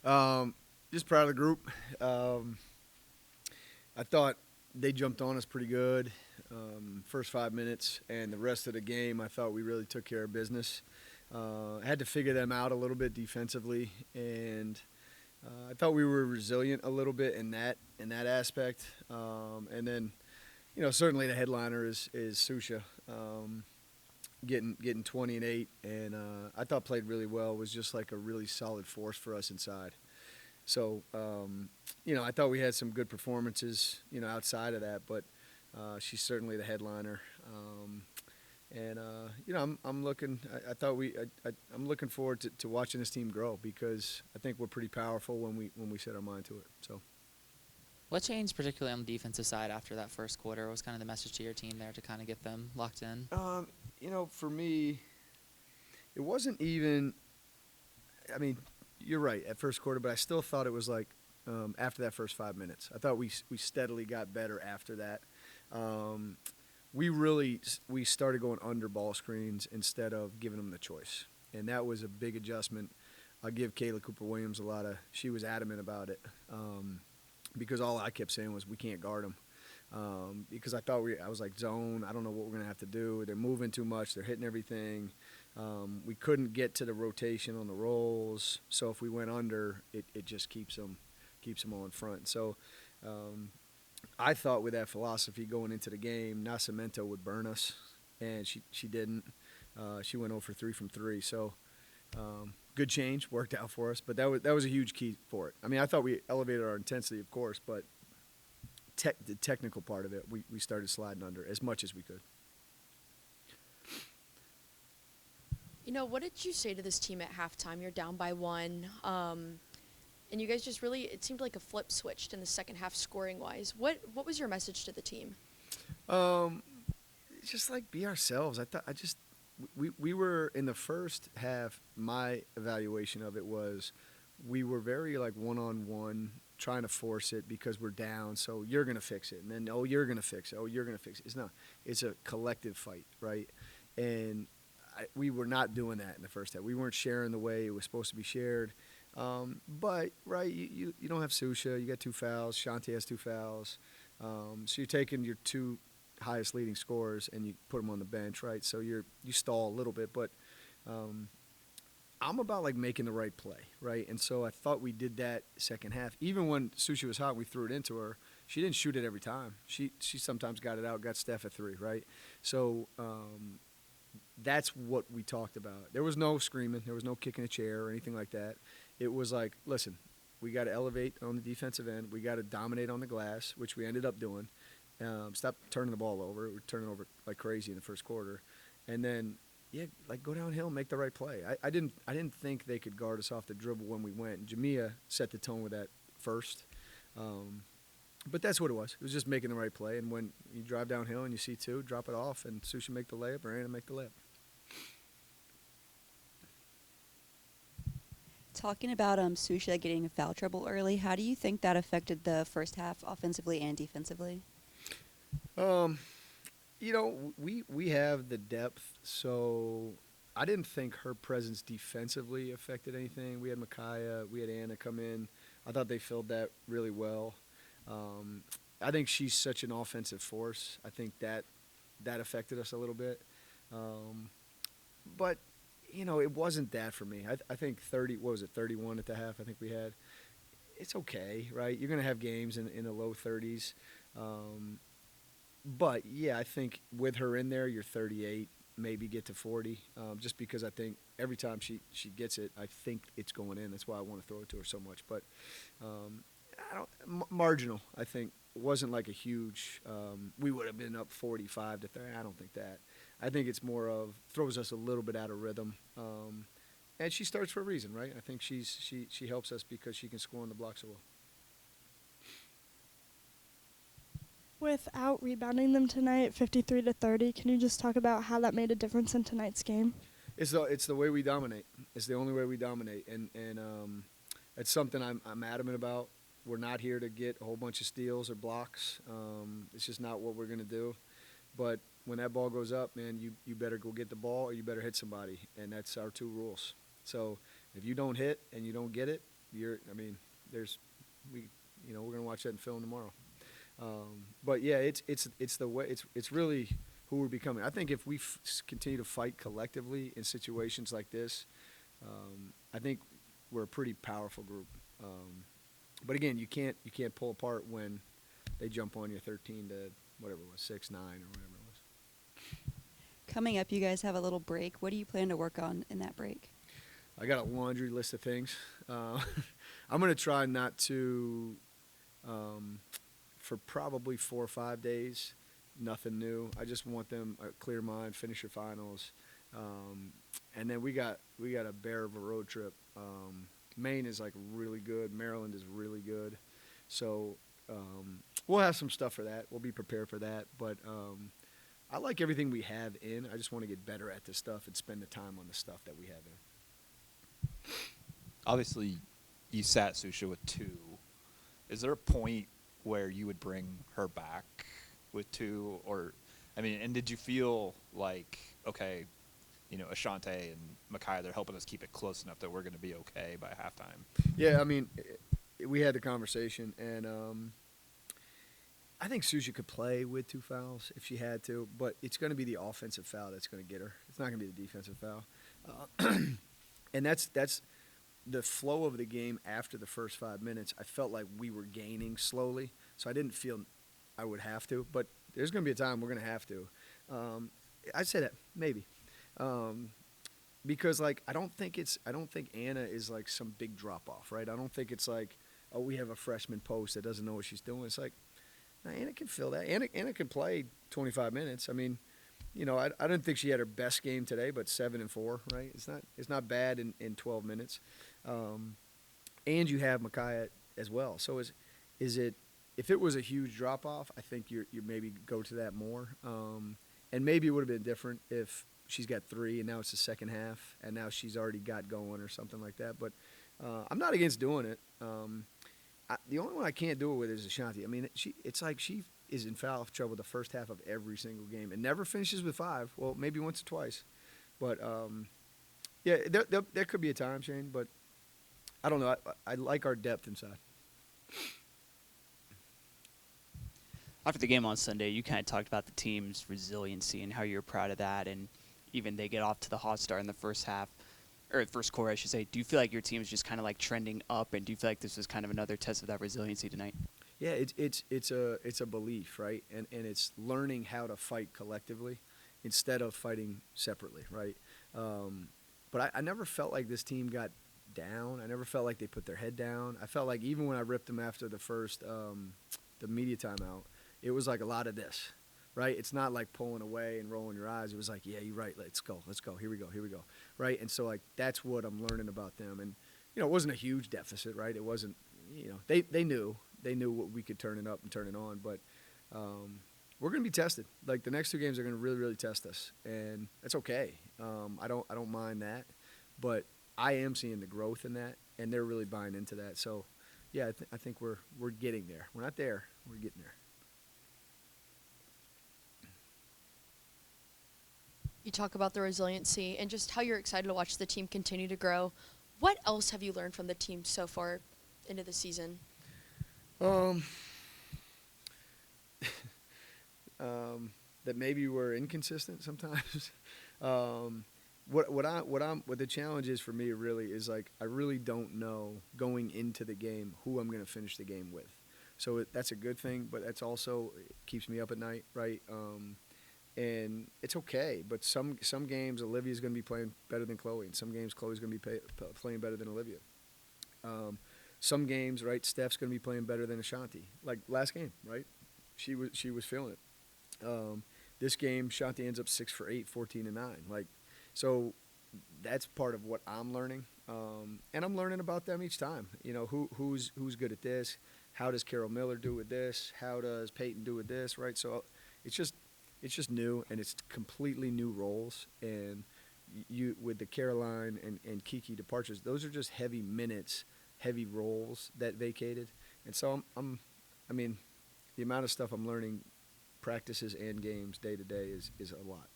Um, just proud of the group. Um, I thought they jumped on us pretty good first 5 minutes, and the rest of the game, I thought we really took care of business. I had to figure them out a little bit defensively, and I thought we were resilient a little bit in that aspect. And then, certainly the headliner is Susha. Getting 20 and 8, and I thought played really well. Was just like a really solid force for us inside. So I thought we had some good performances, outside of that, but she's certainly the headliner. And I'm looking. I thought I'm looking forward to watching this team grow because I think we're pretty powerful when we set our mind to it. So. What changed, particularly on the defensive side, after that first quarter? What was kind of the message to your team there to kind of get them locked in? For me, it wasn't even. I mean, you're right at first quarter, but I still thought it was like after that first 5 minutes. I thought we steadily got better after that. Um, we started going under ball screens instead of giving them the choice, and that was a big adjustment. I give Kayla Cooper Williams a lot of. She was adamant about it because all I kept saying was we can't guard them. Because I was like zone. I don't know what we're gonna have to do. They're moving too much. They're hitting everything. We couldn't get to the rotation on the rolls. So if we went under, it just keeps them all in front. So I thought with that philosophy going into the game, Nascimento would burn us, and she didn't. She went 0 for 3 from 3. So good change, worked out for us. But that was a huge key for it. I mean, I thought we elevated our intensity, of course, but the technical part of it, we started sliding under as much as we could. What did you say to this team at halftime? You're down by one, and you guys just really, it seemed like a flip switched in the second half scoring wise. What was your message to the team? Um, just like be ourselves. We were in the first half. My evaluation of it was we were very like one on one, trying to force it because we're down. So you're gonna fix it, and then you're gonna fix it. You're gonna fix it. It's not. It's a collective fight, right? And we were not doing that in the first half. We weren't sharing the way it was supposed to be shared. But right, you don't have Susha. You got 2 fouls. Shanti has 2 fouls. So you're taking your 2 highest leading scorers and you put them on the bench, right? So you stall a little bit, but I'm about like making the right play, right? And so I thought we did that second half. Even when Sushi was hot, we threw it into her. She didn't shoot it every time. She sometimes got it out, got Steph at 3, right? So that's what we talked about. There was no screaming. There was no kicking a chair or anything like that. It was like, listen, we got to elevate on the defensive end. We got to dominate on the glass, which we ended up doing. Stop turning the ball over. We're turning over like crazy in the first quarter. And then like go downhill and make the right play. I didn't think they could guard us off the dribble when we went. Jamia set the tone with that first. But that's what it was. It was just making the right play. And when you drive downhill and you see 2, drop it off, and Sushi make the layup or Anna make the layup. Talking about Susha getting in foul trouble early, how do you think that affected the first half offensively and defensively? We have the depth, so I didn't think her presence defensively affected anything. We had Micaiah, we had Anna come in. I thought they filled that really well. I think she's such an offensive force. I think that affected us a little bit. But it wasn't that for me. I think 31 at the half I think we had. It's okay, right? You're going to have games in the low 30s. But, yeah, I think with her in there, you're 38, maybe get to 40, just because I think every time she gets it, I think it's going in. That's why I want to throw it to her so much. But marginal, I think. It wasn't like a huge we would have been up 45 to 30. I don't think that. I think it's more of throws us a little bit out of rhythm. And she starts for a reason, right? I think she helps us because she can score on the block so well. Without rebounding them tonight, 53 to 30, can you just talk about how that made a difference in tonight's game? It's the way we dominate. It's the only way we dominate, and it's something I'm adamant about. We're not here to get a whole bunch of steals or blocks. It's just not what we're going to do. But when that ball goes up, man, you better go get the ball or you better hit somebody, and that's our 2 rules. So if you don't hit and you don't get it, I mean, we're gonna watch that in film tomorrow. But yeah, it's the way it's really who we're becoming. I think if we continue to fight collectively in situations like this, I think we're a pretty powerful group. But again, you can't pull apart when they jump on you 13 to whatever it was, 6-9 or whatever it was. Coming up, you guys have a little break. What do you plan to work on in that break? I got a laundry list of things. I'm going to try not to, for probably 4 or 5 days, nothing new. I just want them a clear mind, finish your finals. And then we got a bear of a road trip. Maine is like really good. Maryland is really good. So we'll have some stuff for that. We'll be prepared for that. But I like everything we have in. I just want to get better at this stuff and spend the time on the stuff that we have in. Obviously, you sat Susha with 2. Is there a point where you would bring her back with 2? Or, I mean, and did you feel like, okay, Ashante and Micaiah, they're helping us keep it close enough that we're going to be okay by halftime? Yeah, I mean, we had the conversation, and I think Susha could play with 2 fouls if she had to, but it's going to be the offensive foul that's going to get her. It's not going to be the defensive foul. And that's the flow of the game after the first 5 minutes. I felt like we were gaining slowly, so I didn't feel I would have to. But there's going to be a time we're going to have to. I'd say that maybe, because like I don't think Anna is like some big drop off, right? I don't think it's like, oh, we have a freshman post that doesn't know what she's doing. It's like, no, Anna can fill that. Anna can play 25 minutes. I mean, I don't think she had her best game today, but 7 and 4, right? It's not bad in 12 minutes. And you have Micaiah as well. So is it, if it was a huge drop off, I think you maybe go to that more. And maybe it would have been different if she's got 3 and now it's the second half and now she's already got going or something like that. But I'm not against doing it. The only one I can't do it with is Ashanti. I mean, it's like she is in foul trouble the first half of every single game and never finishes with 5. Well, maybe once or twice. But, yeah, there could be a time, Shane, but I don't know. I like our depth inside. After the game on Sunday, you kind of talked about the team's resiliency and how you're proud of that, and even they get off to the hot start in the first half, or first quarter, I should say. Do you feel like your team is just kind of like trending up, and do you feel like this was kind of another test of that resiliency tonight? Yeah, it's a belief, right? And it's learning how to fight collectively instead of fighting separately, right? But I never felt like this team got down. I never felt like they put their head down. I felt like even when I ripped them after the first the media timeout, it was like a lot of this, right? It's not like pulling away and rolling your eyes. It was like, yeah, you're right. Let's go. Here we go, right? And so like that's what I'm learning about them. And it wasn't a huge deficit, right? It wasn't, they knew what we could turn it up and turn it on, but we're going to be tested. Like the next 2 games are going to really, really test us, and that's okay. I don't mind that, but I am seeing the growth in that, and they're really buying into that. So, yeah, I think we're getting there. We're not there. We're getting there. You talk about the resiliency and just how you're excited to watch the team continue to grow. What else have you learned from the team so far into the season? That maybe we're inconsistent sometimes. What the challenge is for me really is like I really don't know going into the game who I'm going to finish the game with. So that's a good thing, but that's also it keeps me up at night, right? And it's okay, but some games Olivia's going to be playing better than Chloe, and some games Chloe's going to be playing better than Olivia. Some games, right, Steph's going to be playing better than Ashanti. Like last game, right? She was feeling it. This game, Ashanti ends up 6 for 8, 14 and 9. Like, so that's part of what I'm learning, and I'm learning about them each time. Who's good at this? How does Carol Miller do with this? How does Peyton do with this? Right. So it's just new, and it's completely new roles. And you with the Caroline and Kiki departures, those are just heavy minutes, heavy roles that vacated. And so I mean, the amount of stuff I'm learning, practices and games day to day is a lot.